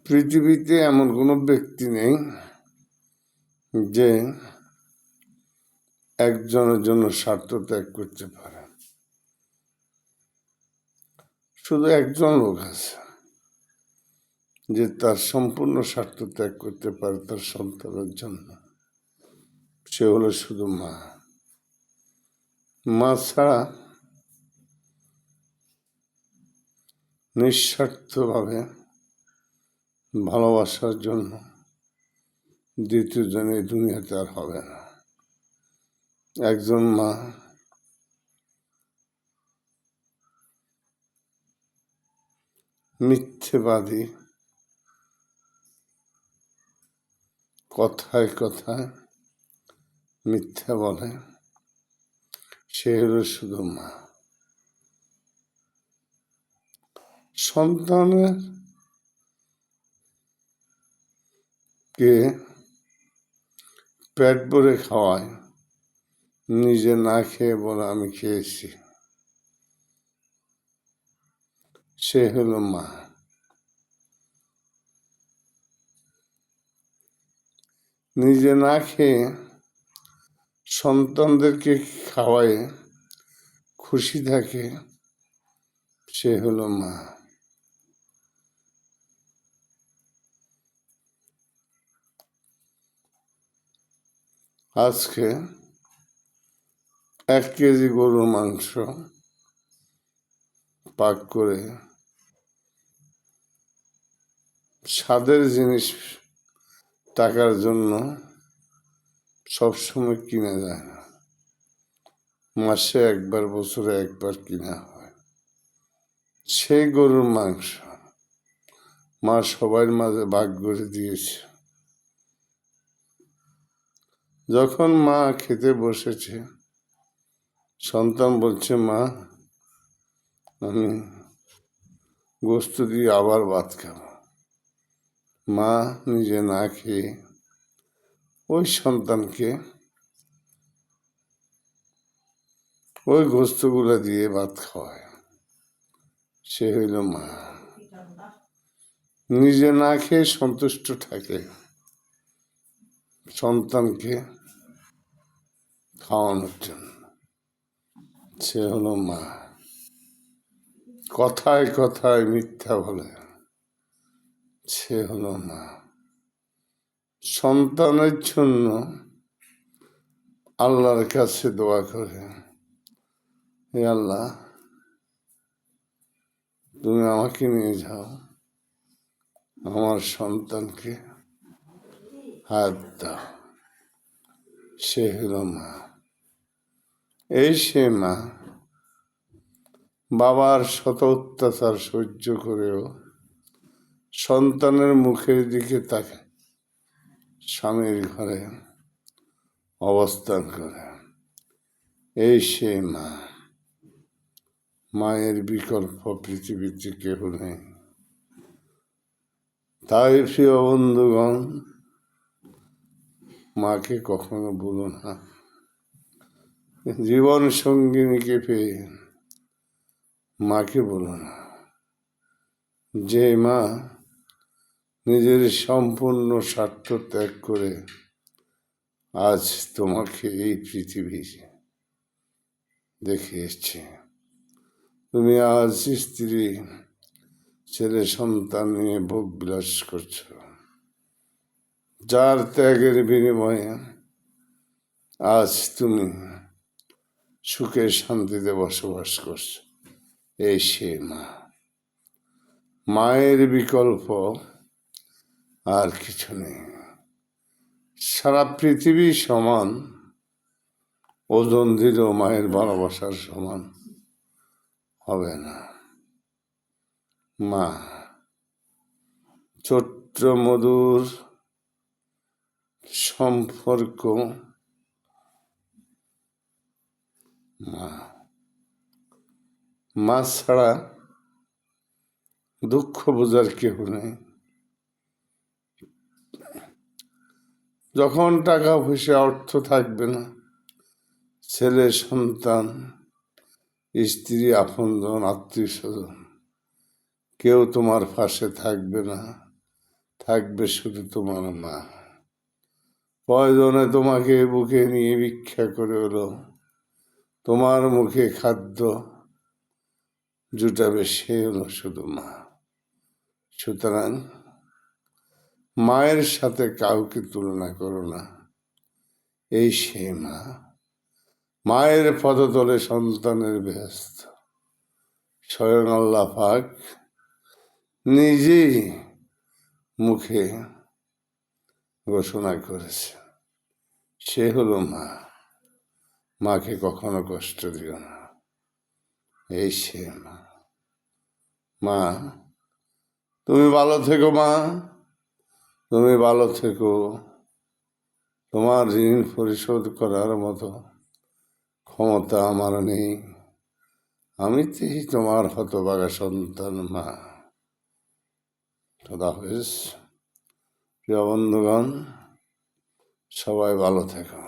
পৃথিবীতে এমন কোনো ব্যক্তি নেই যে একজনের জন্য স্বার্থ ত্যাগ করতে পারে। শুধু একজন লোক আছে যে তার সম্পূর্ণ স্বার্থ ত্যাগ করতে পারে তার সন্তানের জন্য, সে হলো শুধু মা। মা ছাড়া নিঃস্বার্থভাবে ভালোবাসার জন্য দ্বিতীয় জন এই দুনিয়াতে আর হবে না। একজন মা মিথ্যেবাদী, কথায় কথায় মিথ্যা বলে, সে হলো শুধু মা। সন্তানের কে পেট ভরে খাওয়ায়, নিজে না খেয়ে বলে আমি খেয়েছি, সে হলো মা। নিজে না খেয়ে সন্তানদেরকে খাওয়ায় খুশি থাকে, সে হলো মা। আজকে 1 কেজি গরুর মাংস পাক করে স্বাদের জিনিস টাকার জন্য সবসময় কিনা যায় না। মাসে একবার, বছরে একবার কিনা হয়। সেই গরুর মাংস মা সবার মাঝে ভাগ করে দিয়েছে। যখন মা খেতে বসেছে, সন্তান বলছে, মা আমি গোস্ত দিয়ে আবার ভাত খাবো। মা নিজে না খেয়ে ওই সন্তানকে ওই গোস্তগুলা দিয়ে ভাত খাওয়ায়, সে হইল মা। নিজে না খেয়ে সন্তুষ্ট থাকে, সন্তানকে খাওয়ানোর জন্য, সে হলো মা। কথায় কথায় মিথ্যা বলে, সে হলো মা। সন্তানের জন্য আল্লাহর কাছে দোয়া করে, হে আল্লাহ তুমি আমাকে নিয়ে যাও, আমার সন্তানকে হাত দাও, সে হলো মা। এই সে মা বাবার শত অত্যাচার সহ্য করেও সন্তানের মুখের দিকে তাকে স্বামীর ঘরে অবস্থান করে। এই সে মা। মায়ের বিকল্প পৃথিবীতে কেহ নেই। তাই প্রিয় বন্ধুগণ, মাকে কখনো ভুলো না। জীবন সঙ্গিনীকে পেয়ে মাকে ভুলো না। যে মা নিজের সম্পূর্ণ স্বার্থ ত্যাগ করে আজ তোমাকে এই পৃথিবী দেখে এসছে। তুমি আজ স্ত্রী, ছেলে, সন্তান নিয়ে ভোগ বিলাস করছো, যার ত্যাগের বিনিময়ে আজ তুমি সুখে শান্তিতে বসবাস করছো। এই সে মা। মায়ের বিকল্প আর কিছু নেই। সারা পৃথিবী সমান ওজন দিলেও মায়ের ভালোবাসার সমান হবে না। মা ছোট্ট মধুর সম্পর্ক, মা। মা ছাড়া দুঃখ বোঝার কেউ নেই। যখন টাকা পয়সা অর্থ থাকবে না, ছেলে, সন্তান, স্ত্রী, আপনজন, আত্মীয় স্বজন কেউ তোমার পাশে থাকবে না, থাকবে শুধু তোমার মা। প্রয়োজনে তোমাকে বুকে নিয়ে ভিক্ষা করে হলো তোমার মুখে খাদ্য জুটাবে, সে হলো শুধু মা। সুতরাং মায়ের সাথে কাউকে তুলনা করো না, এই সে মা। মায়ের পদতলে সন্তানের ব্যস্ত, স্বয়ং আল্লাহ পাক নিজেই মুখে ঘোষণা করেছে, সে হলো মা। মাকে কখনো কষ্ট দিও না, এই সে মা। মা তুমি ভালো থেকো মা, তুমি ভালো থেকো। তোমার ঋণ পরিশোধ করার মতো ক্ষমতা আমার নেই, আমি তোমার হতভাগা সন্তান মা। খোদা হাফেজ। প্রিয় বন্ধুগণ, সবাই ভালো থেকো।